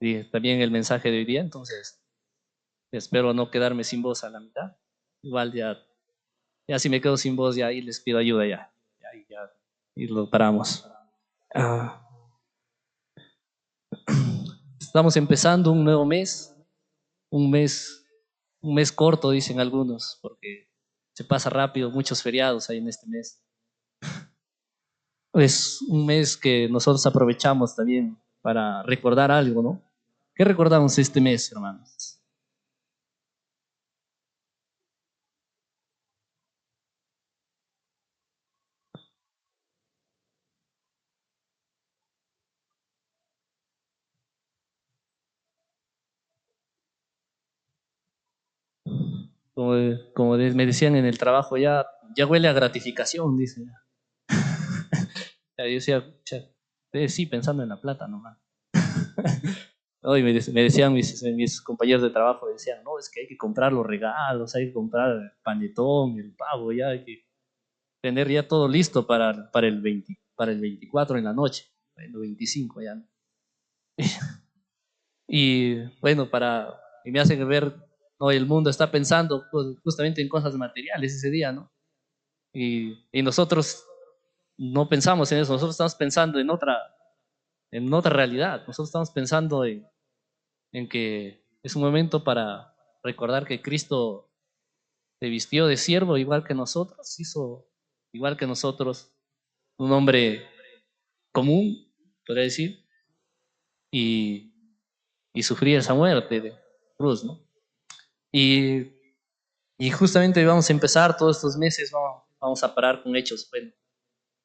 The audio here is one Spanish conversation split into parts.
y también el mensaje de hoy día, entonces espero no quedarme sin voz a la mitad. Igual ya si me quedo sin voz, ya ahí les pido ayuda y lo paramos. Ah, estamos empezando un nuevo mes, un mes, un mes corto, dicen algunos, porque se pasa rápido, muchos feriados hay en este mes. Es un mes que nosotros aprovechamos también para recordar algo, ¿no? ¿Qué recordamos este mes, hermanos? Como me decían en el trabajo, ya huele a gratificación, dice. Yo decía, sí, pensando en la plata nomás. Hoy me decían mis compañeros de trabajo, me decían, no, es que hay que comprar los regalos, hay que comprar el panetón, el pavo, ya hay que tener ya todo listo para el 24 en la noche, el 25 ya. Y bueno, y me hacen ver, no, el mundo está pensando pues, justamente en cosas materiales ese día, ¿no? Y nosotros no pensamos en eso, nosotros estamos pensando en otra realidad, nosotros estamos pensando en que es un momento para recordar que Cristo se vistió de siervo igual que nosotros, hizo igual que nosotros, un hombre común, podría decir, y, y sufría esa muerte de cruz, ¿no? Y, y justamente vamos a empezar todos estos meses, vamos a parar con hechos, bueno,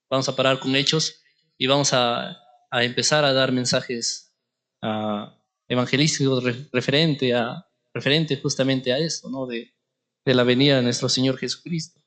vamos a parar con hechos y vamos a empezar a dar mensajes evangelísticos referente justamente a eso, ¿no? De la venida de nuestro Señor Jesucristo.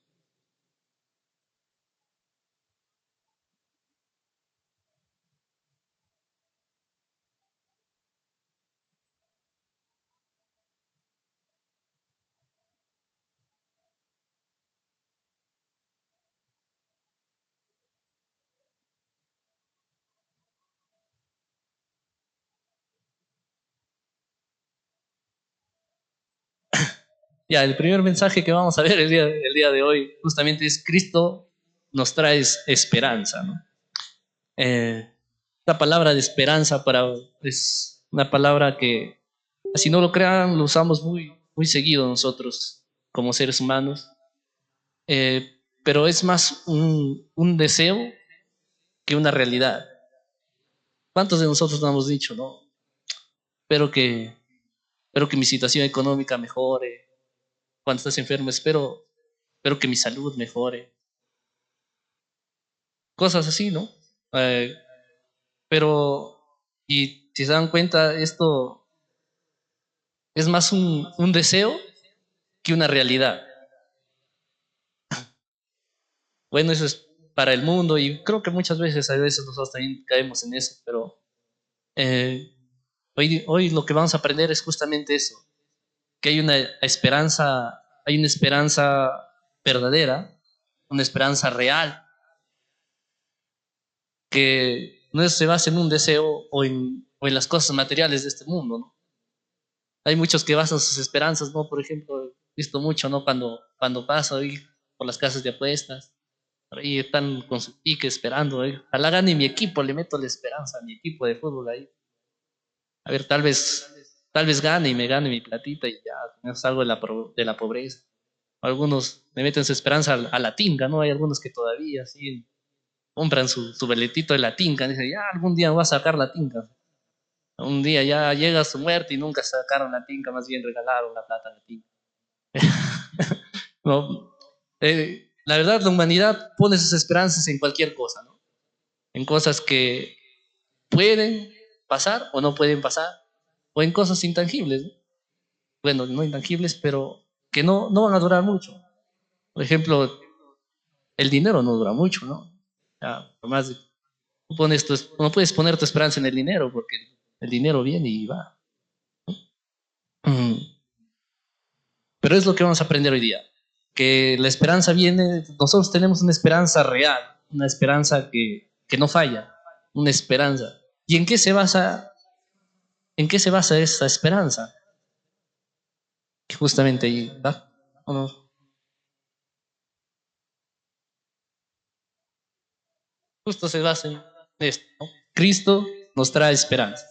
Ya, el primer mensaje que vamos a ver el día de hoy justamente es Cristo nos trae esperanza, ¿no? La palabra de esperanza es una palabra que, si no lo crean, lo usamos muy seguido nosotros como seres humanos, pero es más un deseo que una realidad. ¿Cuántos de nosotros no hemos dicho, no? Espero que, espero que mi situación económica mejore. Cuando estás enfermo, espero que mi salud mejore. Cosas así, ¿no? Eh, pero, y si se dan cuenta, esto es más un deseo que una realidad. Bueno, eso es para el mundo y creo que a veces nosotros también caemos en eso, pero eh, hoy lo que vamos a aprender es justamente eso, que hay una esperanza verdadera, una esperanza real, que no se basa en un deseo o en las cosas materiales de este mundo, ¿no? Hay muchos que basan sus esperanzas, ¿no? Por ejemplo, he visto mucho, ¿no? Cuando paso ahí por las casas de apuestas, ahí están con su pique esperando, ¿eh? Ojalá gane mi equipo, le meto la esperanza a mi equipo de fútbol ahí. A ver, tal vez gane y me gane mi platita y ya no salgo de la pobreza. Algunos me meten su esperanza a la tinga, ¿no? Hay algunos que todavía sí compran su boletito de la tinga, dicen, ya algún día va a sacar la tinga. Un día ya llega su muerte y nunca sacaron la tinga, más bien regalaron la plata a la tinga. No, la verdad, la humanidad pone sus esperanzas en cualquier cosa, ¿no? En cosas que pueden pasar o no pueden pasar, o en cosas intangibles, ¿no? Bueno, no intangibles, pero que no van a durar mucho. Por ejemplo, el dinero no dura mucho, ¿no? Ya, por más de- no puedes poner tu esperanza en el dinero porque el dinero viene y va. Mm, Pero es lo que vamos a aprender hoy día, que la esperanza viene, nosotros tenemos una esperanza real, una esperanza que no falla, una esperanza. ¿Y en qué se basa ¿En qué se basa esa esperanza? Justamente ahí, ¿verdad? ¿O no? Justo se basa en esto, ¿no? Cristo nos trae esperanza.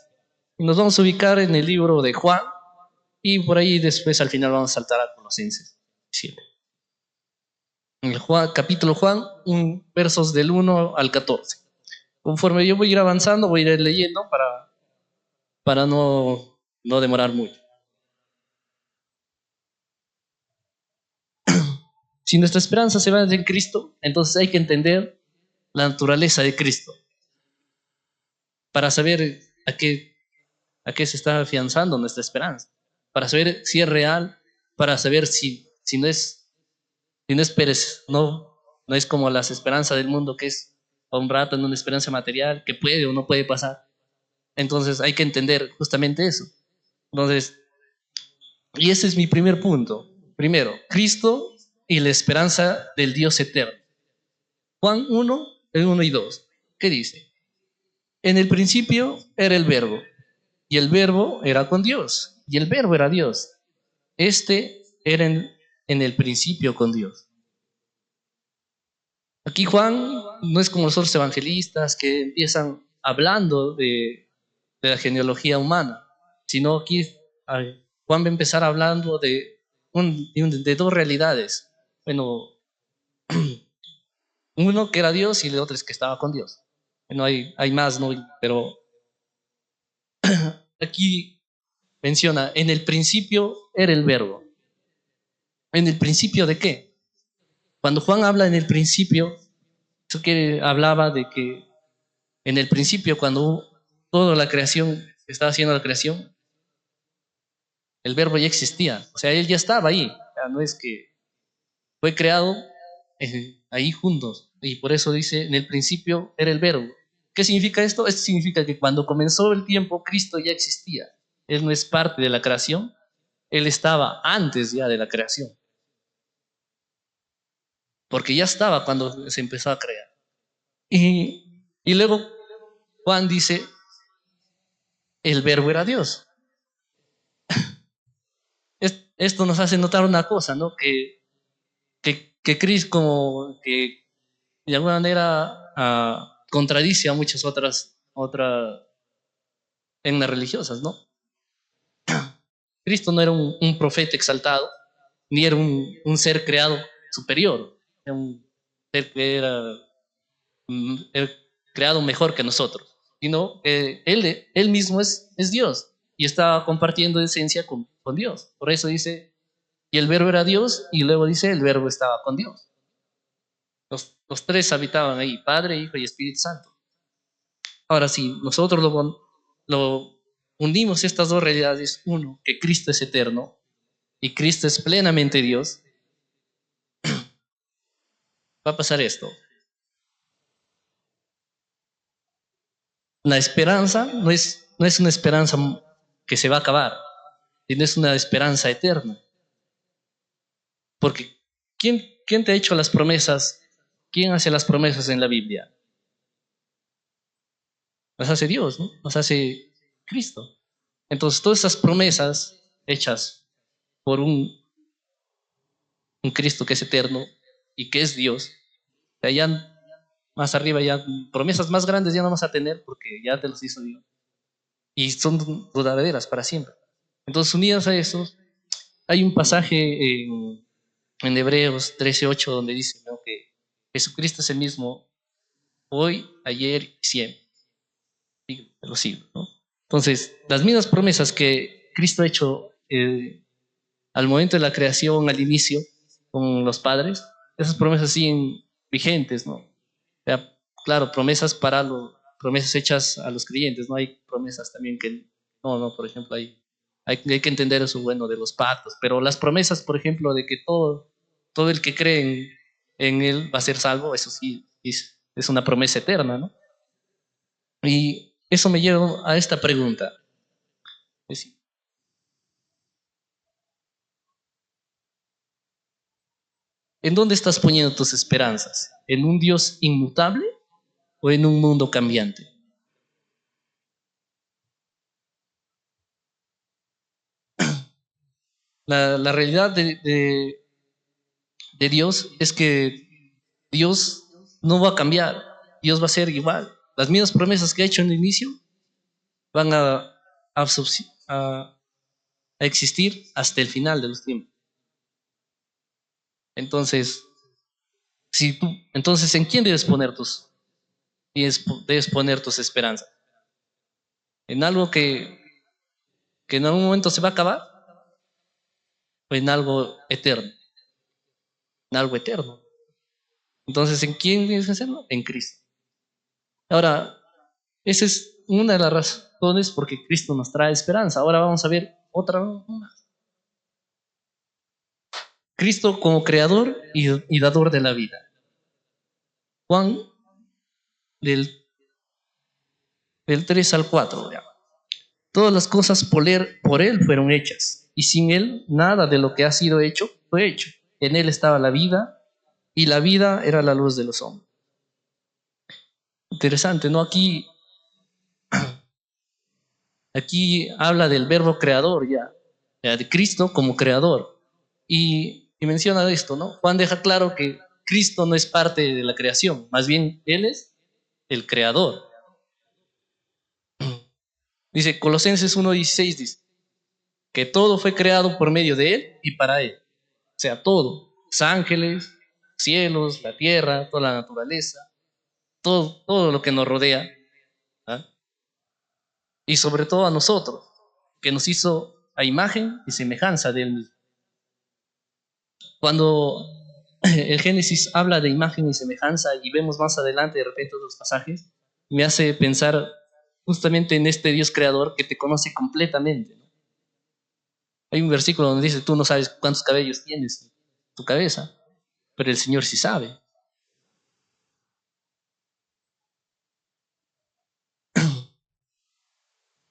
Y nos vamos a ubicar en el libro de Juan y por ahí después al final vamos a saltar a Colosenses 7. En el capítulo Juan, versos del 1 al 14. Conforme yo voy a ir avanzando, voy a ir leyendo para no demorar mucho. Si nuestra esperanza se basa en Cristo, entonces hay que entender la naturaleza de Cristo para saber a qué se está afianzando nuestra esperanza, para saber si es real, para saber si no es no es como las esperanzas del mundo, que es a un rato en una esperanza material, que puede o no puede pasar. Entonces hay que entender justamente eso. Entonces, y ese es mi primer punto. Primero, Cristo y la esperanza del Dios eterno. Juan 1, el 1 y 2. ¿Qué dice? En el principio era el verbo, y el verbo era con Dios, y el verbo era Dios. Este era en el principio con Dios. Aquí Juan no es como los otros evangelistas que empiezan hablando de la genealogía humana, sino aquí Juan va a empezar hablando de dos realidades. Bueno, uno que era Dios y el otro es que estaba con Dios. Bueno, hay más, ¿no? Pero aquí menciona, en el principio era el verbo. ¿En el principio de qué? Cuando Juan habla en el principio, eso que hablaba de que en el principio, cuando toda la creación, estaba haciendo la creación, el verbo ya existía. O sea, él ya estaba ahí. O sea, no es que fue creado ahí juntos. Y por eso dice, en el principio era el verbo. ¿Qué significa esto? Esto significa que cuando comenzó el tiempo, Cristo ya existía. Él no es parte de la creación, él estaba antes ya de la creación. Porque ya estaba cuando se empezó a crear. Y luego Juan dice, el verbo era Dios. Esto nos hace notar una cosa, ¿no? Que Cristo como que de alguna manera contradice a muchas otras etnias religiosas, ¿no? Cristo no era un profeta exaltado, ni era un ser creado superior, era un ser que era creado mejor que nosotros, sino que él mismo es Dios y estaba compartiendo esencia con Dios. Por eso dice, y el verbo era Dios, y luego dice, el verbo estaba con Dios. Los tres habitaban ahí, Padre, Hijo y Espíritu Santo. Ahora, si nosotros lo unimos estas dos realidades, uno, que Cristo es eterno y Cristo es plenamente Dios, va a pasar esto. La esperanza no es una esperanza que se va a acabar, sino es una esperanza eterna. Porque ¿quién te ha hecho las promesas? ¿Quién hace las promesas en la Biblia? Las hace Dios, ¿no? Las hace Cristo. Entonces, todas esas promesas hechas por un Cristo que es eterno y que es Dios, de allá más arriba ya promesas más grandes ya no vamos a tener porque ya te los hizo Dios. Y son duraderas para siempre. Entonces, unidas a eso, hay un pasaje en Hebreos 13:8 donde dice, ¿no?, que Jesucristo es el mismo hoy, ayer y siempre, de los siglos, ¿no? Entonces, las mismas promesas que Cristo ha hecho al momento de la creación, al inicio, con los padres, esas promesas siguen vigentes, ¿no? O sea, claro, promesas hechas a los creyentes, ¿no? Hay promesas también que, no, por ejemplo, hay que entender eso, bueno, de los pactos, pero las promesas, por ejemplo, de que todo el que cree en Él va a ser salvo, eso sí, es una promesa eterna, ¿no? Y eso me lleva a esta pregunta. Es decir, ¿en dónde estás poniendo tus esperanzas? ¿En un Dios inmutable o en un mundo cambiante? La realidad de Dios es que Dios no va a cambiar, Dios va a ser igual. Las mismas promesas que ha hecho en el inicio van a, a existir hasta el final de los tiempos. Entonces, entonces, ¿en quién debes poner tus esperanzas? ¿En algo que en algún momento se va a acabar o en algo eterno? En algo eterno. Entonces, ¿en quién tienes que hacerlo? En Cristo. Ahora, esa es una de las razones por que Cristo nos trae esperanza. Ahora vamos a ver otra más. Cristo como creador y dador de la vida. Juan del, del 3 al 4. ¿Ya? Todas las cosas por Él fueron hechas, y sin Él nada de lo que ha sido hecho fue hecho. En Él estaba la vida, y la vida era la luz de los hombres. Interesante, ¿no? Aquí habla del verbo creador ya de Cristo como creador. Y menciona esto, ¿no? Juan deja claro que Cristo no es parte de la creación, más bien Él es el creador. Dice Colosenses 1:16, dice que todo fue creado por medio de Él y para Él. O sea, todo, los ángeles, cielos, la tierra, toda la naturaleza, todo lo que nos rodea, ¿ah? Y sobre todo a nosotros, que nos hizo a imagen y semejanza de Él mismo. Cuando el Génesis habla de imagen y semejanza y vemos más adelante de repente los pasajes, me hace pensar justamente en este Dios creador que te conoce completamente, ¿no? Hay un versículo donde dice, tú no sabes cuántos cabellos tienes en tu cabeza, pero el Señor sí sabe.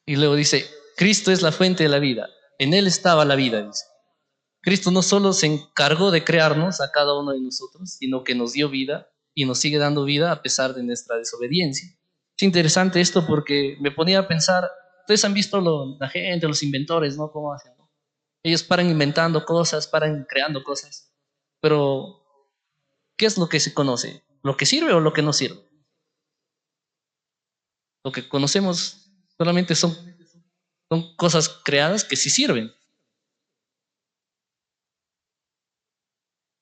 Y luego dice, Cristo es la fuente de la vida, en Él estaba la vida, dice. Cristo no solo se encargó de crearnos a cada uno de nosotros, sino que nos dio vida y nos sigue dando vida a pesar de nuestra desobediencia. Es interesante esto porque me ponía a pensar, ustedes han visto la gente, los inventores, ¿no? ¿Cómo hacen? ¿No? Ellos paran inventando cosas, paran creando cosas, pero ¿qué es lo que se conoce? ¿Lo que sirve o lo que no sirve? Lo que conocemos solamente son cosas creadas que sí sirven.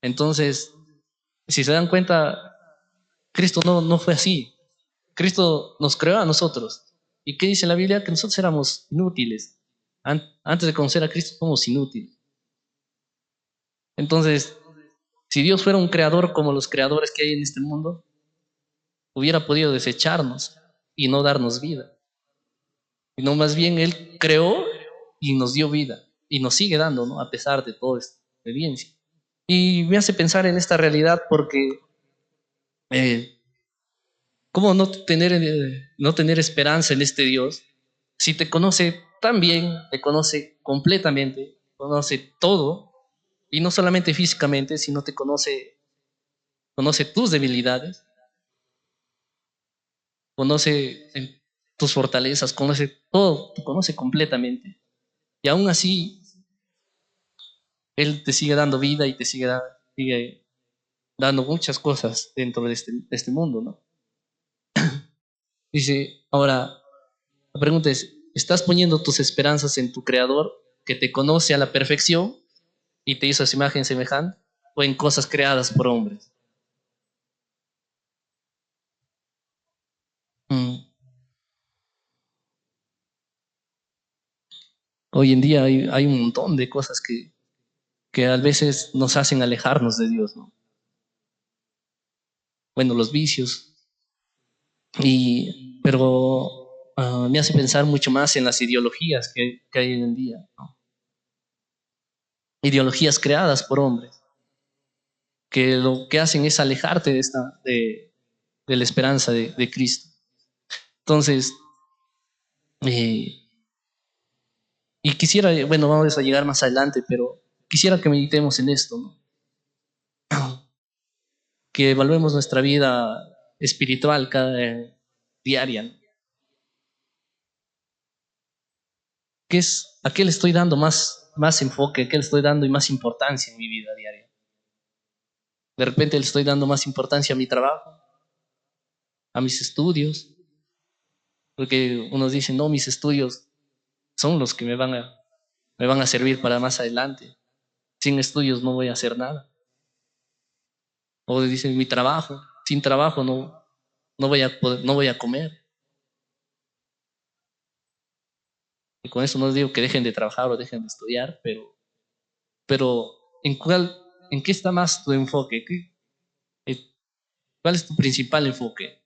Entonces, si se dan cuenta, Cristo no fue así. Cristo nos creó a nosotros. ¿Y qué dice la Biblia? Que nosotros éramos inútiles. Antes de conocer a Cristo somos inútiles. Entonces, si Dios fuera un creador como los creadores que hay en este mundo, hubiera podido desecharnos y no darnos vida. Y no, más bien Él creó y nos dio vida. Y nos sigue dando, ¿no? A pesar de toda esta experiencia. Y me hace pensar en esta realidad porque eh, ¿cómo no tener esperanza en este Dios si te conoce tan bien, te conoce completamente, conoce todo, y no solamente físicamente, sino conoce tus debilidades, conoce tus fortalezas, conoce todo, te conoce completamente. Y aún así, Él te sigue dando vida y sigue dando muchas cosas dentro de este mundo, ¿no? Dice, ahora, la pregunta es, ¿estás poniendo tus esperanzas en tu Creador que te conoce a la perfección y te hizo a su imagen semejante o en cosas creadas por hombres? Mm. Hoy en día hay un montón de cosas que a veces nos hacen alejarnos de Dios, ¿no? Bueno, los vicios, pero me hace pensar mucho más en las ideologías que hay hoy en día, ¿no? Ideologías creadas por hombres, que lo que hacen es alejarte de la esperanza de Cristo. Entonces, eh, y quisiera, bueno, vamos a llegar más adelante, pero quisiera que meditemos en esto, ¿no? Que evaluemos nuestra vida espiritual diaria, ¿no? ¿A qué le estoy dando más enfoque, qué le estoy dando y más importancia en mi vida diaria. De repente le estoy dando más importancia a mi trabajo, a mis estudios, porque unos dicen, no, mis estudios son los que me van a servir para más adelante. Sin estudios no voy a hacer nada. O dicen, mi trabajo, sin trabajo no voy a poder, no voy a comer. Y con eso no digo que dejen de trabajar o dejen de estudiar, pero ¿en qué está más tu enfoque? Eh, ¿Cuál es tu principal enfoque?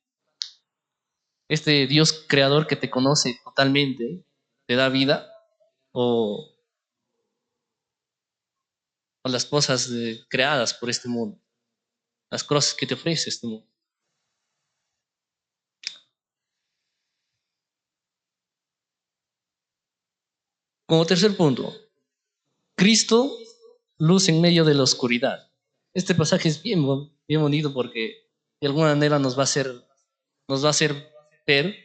¿Este Dios creador que te conoce totalmente te da vida? ¿O, o las cosas creadas por este mundo? Las cosas que te ofrece este mundo. Como tercer punto, Cristo, luz en medio de la oscuridad. Este pasaje es bien bonito porque de alguna manera nos va a hacer ver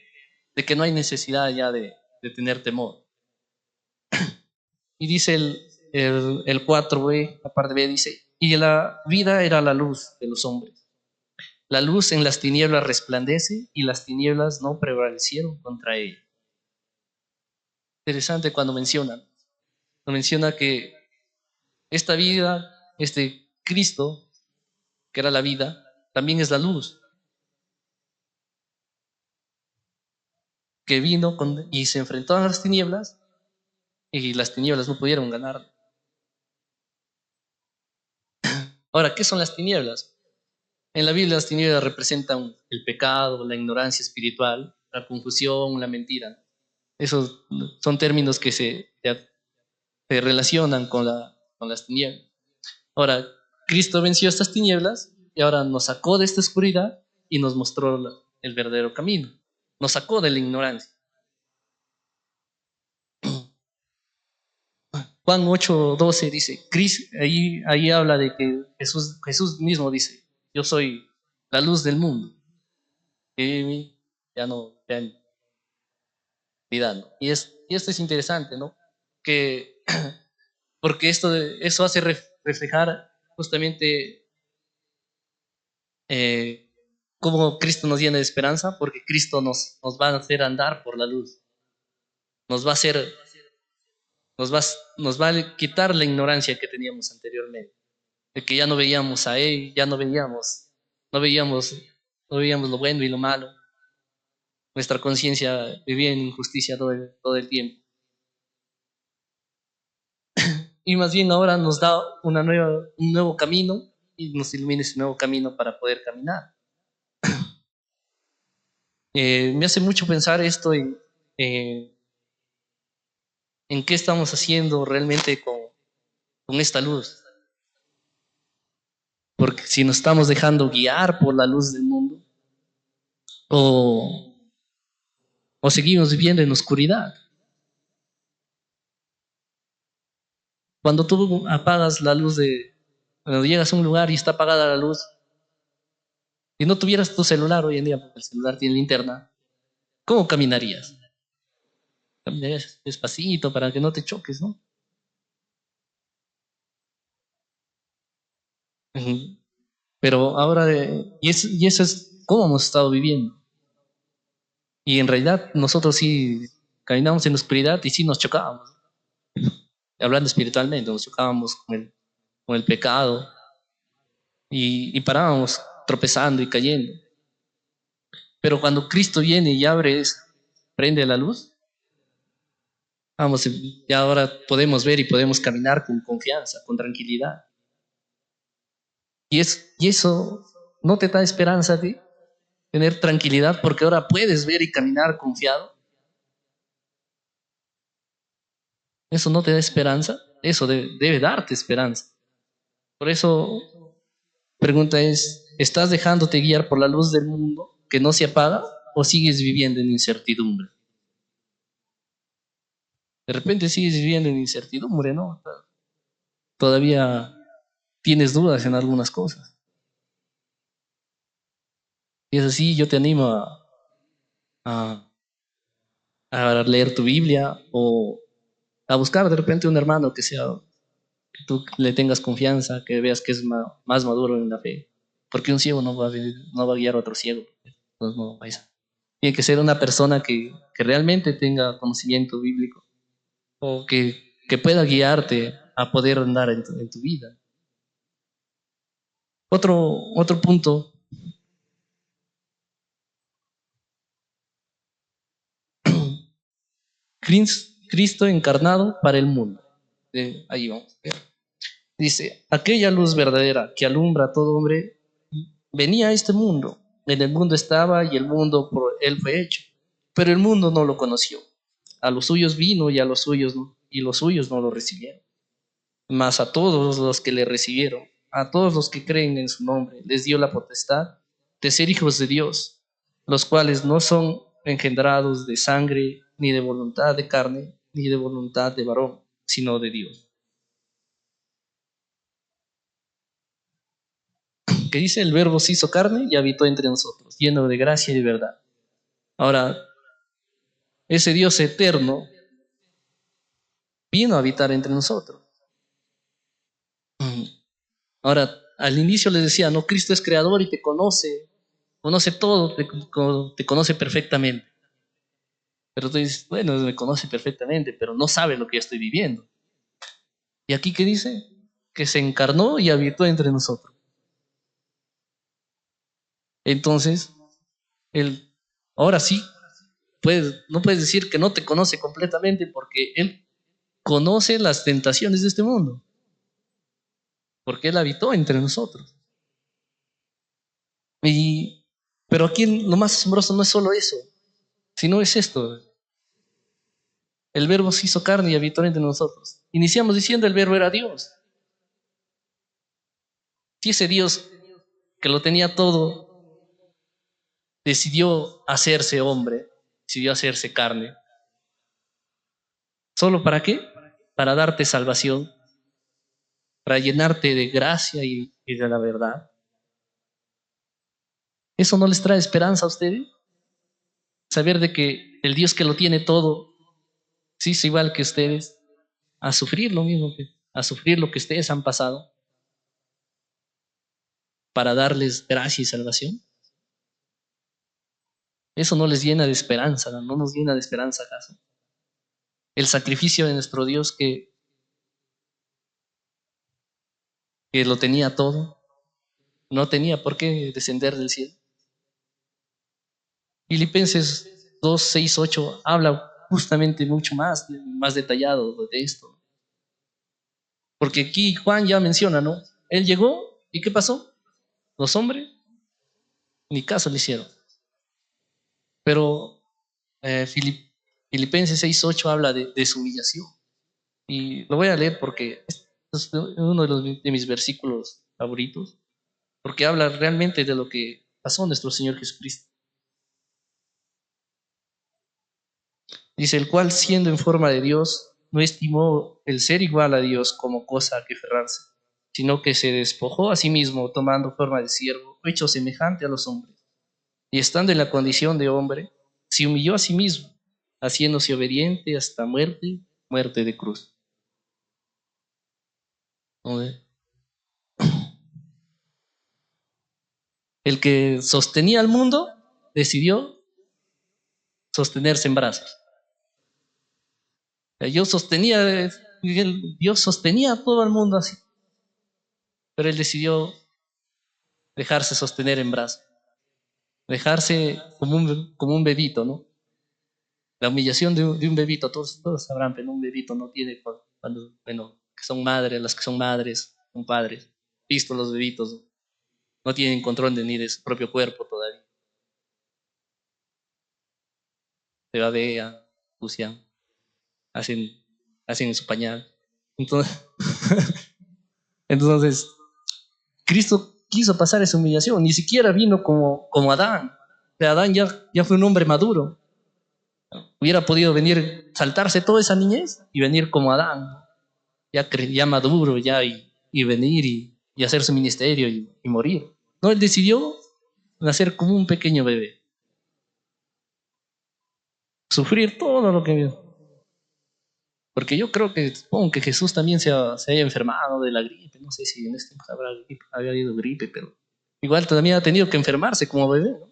de que no hay necesidad ya de tener temor. Y dice el 4b, la parte B dice, y la vida era la luz de los hombres. La luz en las tinieblas resplandece y las tinieblas no prevalecieron contra ella. Interesante cuando menciona que esta vida, este Cristo, que era la vida, también es la luz, que vino y se enfrentó a las tinieblas y las tinieblas no pudieron ganar. Ahora, ¿qué son las tinieblas? En la Biblia las tinieblas representan el pecado, la ignorancia espiritual, la confusión, la mentira. Esos son términos que se relacionan con las tinieblas. Ahora, Cristo venció estas tinieblas y ahora nos sacó de esta oscuridad y nos mostró el verdadero camino. Nos sacó de la ignorancia. Juan 8:12 dice, ahí habla de que Jesús mismo dice, yo soy la luz del mundo. Y ya no, ya en vida, ¿no? Y esto es interesante, ¿no? Que, porque eso hace reflejar justamente eh, cómo Cristo nos llena de esperanza, porque Cristo nos va a hacer andar por la luz, nos va a hacer, nos va, nos va a quitar la ignorancia que teníamos anteriormente, de que ya no veíamos a Él, ya no veíamos, no veíamos lo bueno y lo malo, nuestra conciencia vivía en injusticia todo el tiempo. Y más bien ahora nos da un nuevo camino y nos ilumina ese nuevo camino para poder caminar. Me hace mucho pensar esto eh, en qué estamos haciendo realmente con esta luz. Porque si nos estamos dejando guiar por la luz del mundo o, o seguimos viviendo en oscuridad. Cuando tú apagas la luz cuando llegas a un lugar y está apagada la luz, si no tuvieras tu celular hoy en día, porque el celular tiene linterna, ¿cómo caminarías? Caminarías despacito para que no te choques, ¿no? Ujú. Pero ahora, y eso es cómo hemos estado viviendo. Y en realidad nosotros sí caminamos en la oscuridad y sí nos chocábamos. Hablando espiritualmente, nos chocábamos con el pecado y parábamos tropezando y cayendo. Pero cuando Cristo viene y prende la luz, vamos, ya ahora podemos ver y podemos caminar con confianza, con tranquilidad. Y eso no te da esperanza a ti, tener tranquilidad, porque ahora puedes ver y caminar confiado. Eso no te da esperanza, eso debe darte esperanza. Por eso, pregunta es, ¿estás dejándote guiar por la luz del mundo que no se apaga o sigues viviendo en incertidumbre? De repente sigues viviendo en incertidumbre, ¿no? Todavía tienes dudas en algunas cosas. Y es así, yo te animo a, a leer tu Biblia o a buscar de repente un hermano que sea, que tú le tengas confianza, que veas que es más maduro en la fe. Porque un ciego no va a guiar a otro ciego. Entonces no, tiene que ser una persona que realmente tenga conocimiento bíblico o que pueda guiarte a poder andar en tu vida. Otro punto, Cristo encarnado para el mundo. Ahí vamos. Dice, aquella luz verdadera que alumbra a todo hombre venía a este mundo. En el mundo estaba y el mundo por él fue hecho. Pero el mundo no lo conoció. A los suyos vino y a los suyos no, y los suyos no lo recibieron. Mas a todos los que le recibieron, a todos los que creen en su nombre, les dio la potestad de ser hijos de Dios, los cuales no son engendrados de sangre, ni de voluntad de carne, ni de voluntad de varón, sino de Dios. Que dice, el verbo se hizo carne y habitó entre nosotros, lleno de gracia y de verdad. Ahora, ese Dios eterno vino a habitar entre nosotros. Ahora, al inicio les decía, no, Cristo es creador y te conoce todo, te conoce perfectamente. Pero tú dices, bueno, me conoce perfectamente, pero no sabe lo que yo estoy viviendo. ¿Y aquí qué dice? Que se encarnó y habitó entre nosotros. Entonces, él, ahora sí, no puedes decir que no te conoce completamente porque él conoce las tentaciones de este mundo, porque él habitó entre nosotros. Pero aquí lo más asombroso no es solo eso, sino es esto. El verbo se hizo carne y habitó entre nosotros. Iniciamos diciendo el verbo era Dios. Si ese Dios que lo tenía todo decidió hacerse hombre, decidió hacerse carne, ¿solo para qué? Para darte salvación, para llenarte de gracia y de la verdad. ¿Eso no les trae esperanza a ustedes? Saber de que el Dios que lo tiene todo, sí es igual que ustedes, a sufrir lo mismo, a sufrir lo que ustedes han pasado, para darles gracia y salvación. Eso no les llena de esperanza, no nos llena de esperanza acaso. El sacrificio de nuestro Dios que lo tenía todo, no tenía por qué descender del cielo. Filipenses 2, 6, 8 habla justamente mucho más detallado de esto. Porque aquí Juan ya menciona, ¿no? Él llegó y ¿qué pasó? Los hombres ni caso le hicieron. Pero Filipenses 6, 8 habla de su humillación. Y lo voy a leer porque es uno de mis versículos favoritos, porque habla realmente de lo que pasó nuestro Señor Jesucristo. Dice, el cual siendo en forma de Dios, no estimó el ser igual a Dios como cosa a que aferrarse, sino que se despojó a sí mismo, tomando forma de siervo, hecho semejante a los hombres. Y estando en la condición de hombre, se humilló a sí mismo, haciéndose obediente hasta muerte, muerte de cruz. El que sostenía al mundo decidió sostenerse en brazos. Dios sostenía a todo el mundo así, pero él decidió dejarse sostener en brazos, dejarse como un bebito, ¿no? La humillación de un bebito, todos sabrán, pero un bebito no tiene, bueno, que son madres, las que son padres, visto los bebitos, no tienen control ni de su propio cuerpo todavía. Se babean, sucian, hacen, hacen en su pañal. Entonces, entonces, Cristo quiso pasar esa humillación, ni siquiera vino como Adán. Adán ya fue un hombre maduro. Hubiera podido venir, saltarse toda esa niñez y venir como Adán, ya maduro, y venir y hacer su ministerio y morir. No, él decidió nacer como un pequeño bebé, sufrir todo lo que vio. Porque yo creo que, supongo que Jesús también se haya enfermado de la gripe. No sé si en este tiempo había habido gripe, pero igual también ha tenido que enfermarse como bebé, ¿no?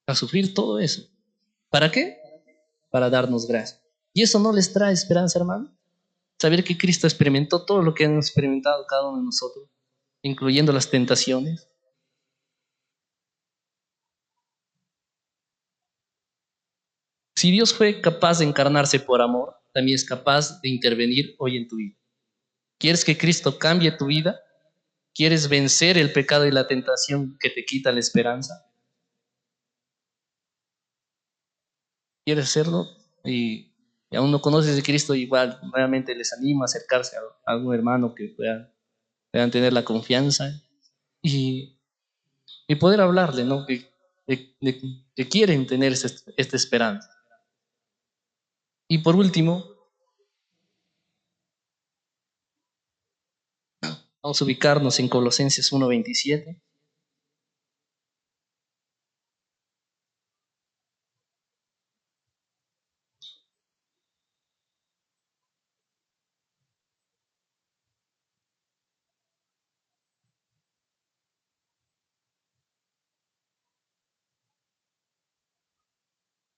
A sufrir todo eso. ¿Para qué? Para darnos gracia. ¿Y eso no les trae esperanza, hermano? Saber que Cristo experimentó todo lo que han experimentado cada uno de nosotros, incluyendo las tentaciones. Si Dios fue capaz de encarnarse por amor, también es capaz de intervenir hoy en tu vida. ¿Quieres que Cristo cambie tu vida? ¿Quieres vencer el pecado y la tentación que te quita la esperanza? ¿Quieres hacerlo? Y aún no conoces de Cristo, igual realmente les animo a acercarse a algún hermano que puedan tener la confianza y, y poder hablarle, ¿no? Que quieren tener esta esperanza. Y por último, vamos a ubicarnos en Colosenses 1:27.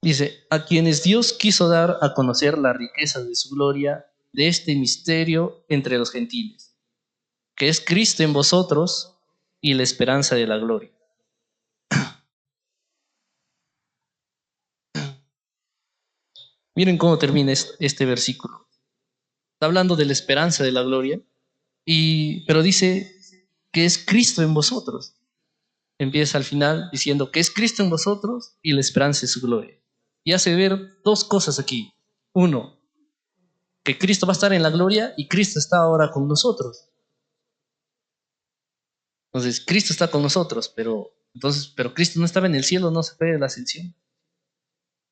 Dice, a quienes Dios quiso dar a conocer las riquezas de su gloria, de este misterio entre los gentiles, que es Cristo en vosotros y la esperanza de la gloria. Miren cómo termina este versículo. Está hablando de la esperanza de la gloria, pero dice que es Cristo en vosotros. Empieza al final diciendo que es Cristo en vosotros y la esperanza de su gloria. Y hace ver dos cosas aquí. Uno, que Cristo va a estar en la gloria y Cristo está ahora con nosotros. Entonces, Cristo está con nosotros, pero Cristo no estaba en el cielo, no se fue de la ascensión.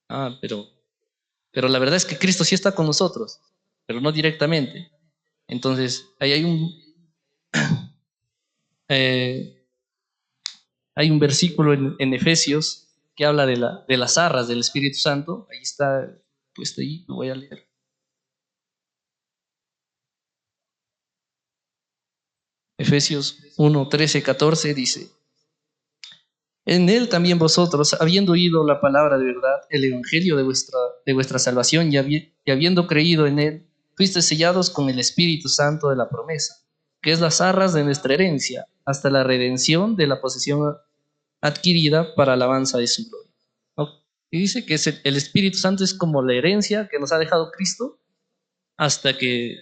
Ah, pero la verdad es que Cristo sí está con nosotros, pero no directamente. Entonces, ahí eh, hay un versículo en Efesios que habla de las arras del Espíritu Santo. Ahí está puesto ahí, lo voy a leer. Efesios 1:13-14 dice, en él también vosotros, habiendo oído la palabra de verdad, el evangelio de vuestra salvación, y habiendo creído en él, fuisteis sellados con el Espíritu Santo de la promesa, que es las arras de nuestra herencia, hasta la redención de la posesión adquirida para alabanza de su gloria. ¿No? Y dice que el Espíritu Santo es como la herencia que nos ha dejado Cristo hasta que,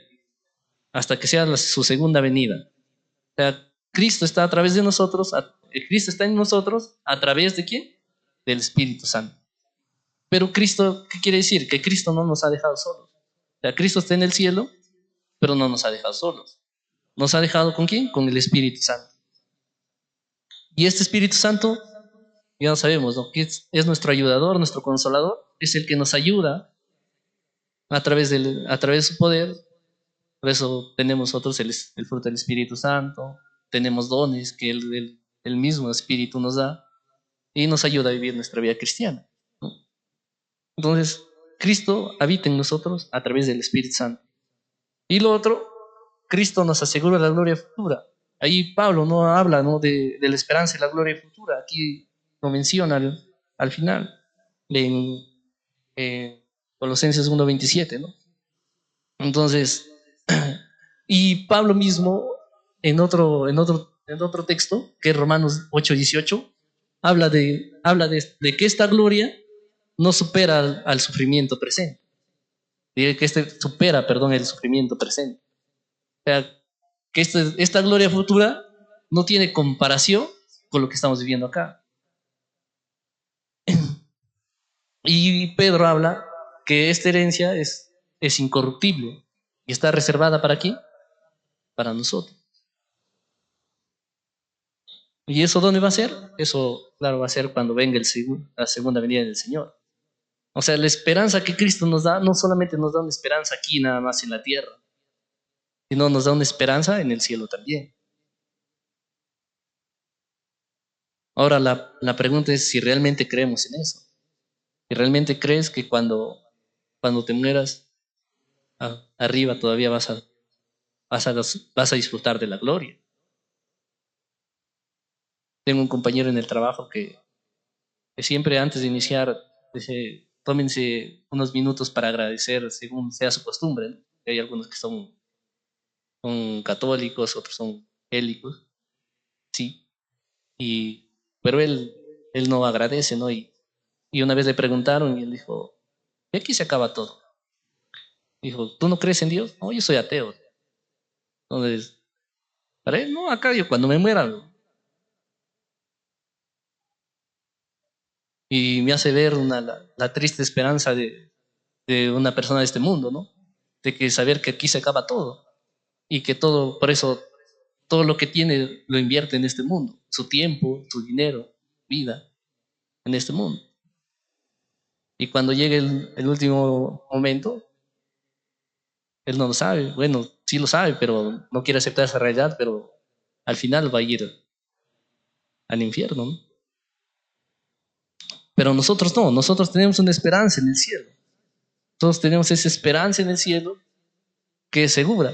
hasta que sea su segunda venida. O sea, Cristo está a través de nosotros, Cristo está en nosotros a través de ¿quién? Del Espíritu Santo. Pero Cristo, ¿qué quiere decir? Que Cristo no nos ha dejado solos. O sea, Cristo está en el cielo, pero no nos ha dejado solos. ¿Nos ha dejado con quién? Con el Espíritu Santo. Y este Espíritu Santo, ya lo sabemos, ¿no? Que es nuestro ayudador, nuestro consolador, es el que nos ayuda a través de su poder. Por eso tenemos nosotros el fruto del Espíritu Santo, tenemos dones que el mismo Espíritu nos da y nos ayuda a vivir nuestra vida cristiana, ¿no? Entonces, Cristo habita en nosotros a través del Espíritu Santo. Y lo otro, Cristo nos asegura la gloria futura. Ahí Pablo no habla, ¿no? de la esperanza y la gloria futura. Aquí lo menciona al final, en Colosenses 1:27, ¿no? Entonces, y Pablo mismo, en otro texto, que es Romanos 8:18, habla de que esta gloria no supera al sufrimiento presente. Dice que supera, perdón, el sufrimiento presente. O sea, que esta gloria futura no tiene comparación con lo que estamos viviendo acá. Y Pedro habla que esta herencia es incorruptible y está reservada ¿para quién? Para nosotros. ¿Y eso dónde va a ser? Eso, claro, va a ser cuando venga la segunda venida del Señor. O sea, la esperanza que Cristo nos da, no solamente nos da una esperanza aquí nada más en la tierra, sino nos da una esperanza en el cielo también. Ahora la pregunta es si realmente creemos en eso. Si realmente crees que cuando te mueras, arriba todavía vas a disfrutar de la gloria. Tengo un compañero en el trabajo que siempre antes de iniciar dice, tómense unos minutos para agradecer según sea su costumbre, ¿no? Hay algunos que son católicos, otros son evangélicos, sí, pero él no agradece, ¿no? Y una vez le preguntaron y él dijo, ¿de aquí se acaba todo? Dijo, ¿tú no crees en Dios? No, yo soy ateo. Entonces, para él, no, acá yo cuando me muera, ¿no? Y me hace ver la triste esperanza de una persona de este mundo, ¿no? De que saber que aquí se acaba todo y que todo, por eso, todo lo que tiene lo invierte en este mundo, su tiempo, su dinero, vida, en este mundo. Y cuando llegue el último momento, él no lo sabe, bueno, sí lo sabe, pero no quiere aceptar esa realidad, pero al final va a ir al infierno, ¿no? Pero nosotros no, nosotros tenemos una esperanza en el cielo. Todos tenemos esa esperanza en el cielo que es segura,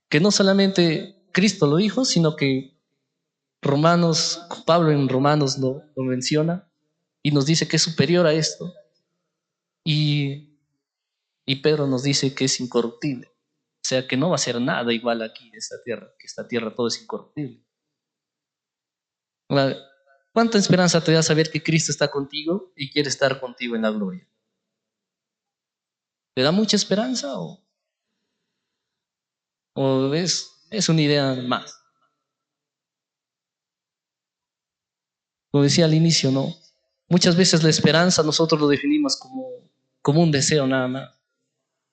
que no solamente Cristo lo dijo, sino que Pablo en Romanos lo menciona y nos dice que es superior a esto. Y, y Pedro nos dice que es incorruptible. O sea, que no va a ser nada igual aquí en esta tierra, que esta tierra todo es incorruptible. ¿Cuánta esperanza te da saber que Cristo está contigo y quiere estar contigo en la gloria? ¿Te da mucha esperanza o es una idea más? Como decía al inicio, ¿no? Muchas veces la esperanza nosotros lo definimos como un deseo nada más,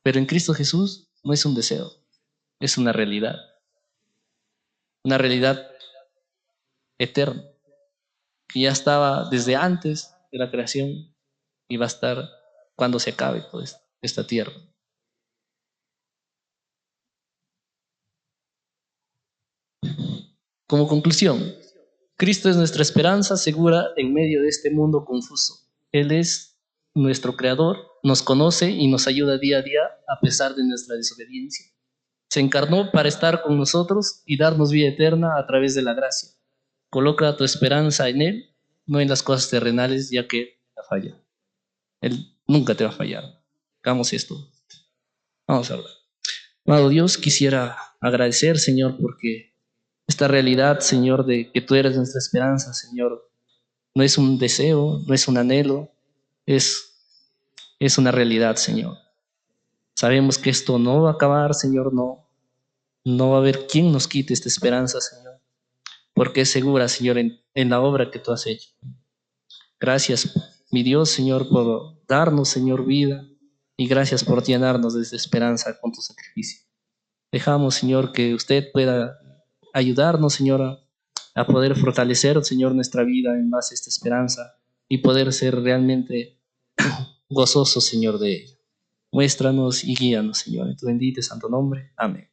pero en Cristo Jesús no es un deseo, es una realidad eterna, que ya estaba desde antes de la creación y va a estar cuando se acabe toda esta tierra. Como conclusión, Cristo es nuestra esperanza segura en medio de este mundo confuso. Él es nuestro creador, nos conoce y nos ayuda día a día a pesar de nuestra desobediencia. Se encarnó para estar con nosotros y darnos vida eterna a través de la gracia. Coloca tu esperanza en Él, no en las cosas terrenales, ya que la falla. Él nunca te va a fallar. Hagamos esto. Vamos a hablar. Amado Dios, quisiera agradecer, Señor, porque esta realidad, Señor, de que tú eres nuestra esperanza, Señor, no es un deseo, no es un anhelo, es una realidad, Señor. Sabemos que esto no va a acabar, Señor, no va a haber quien nos quite esta esperanza, Señor, porque es segura, Señor, en la obra que tú has hecho. Gracias, mi Dios, Señor, por darnos, Señor, vida, y gracias por llenarnos de esta esperanza con tu sacrificio. Dejamos, Señor, que usted pueda ayudarnos, Señor, a poder fortalecer, Señor, nuestra vida en base a esta esperanza y poder ser realmente gozosos, Señor, de ella. Muéstranos y guíanos, Señor, en tu bendito y santo nombre. Amén.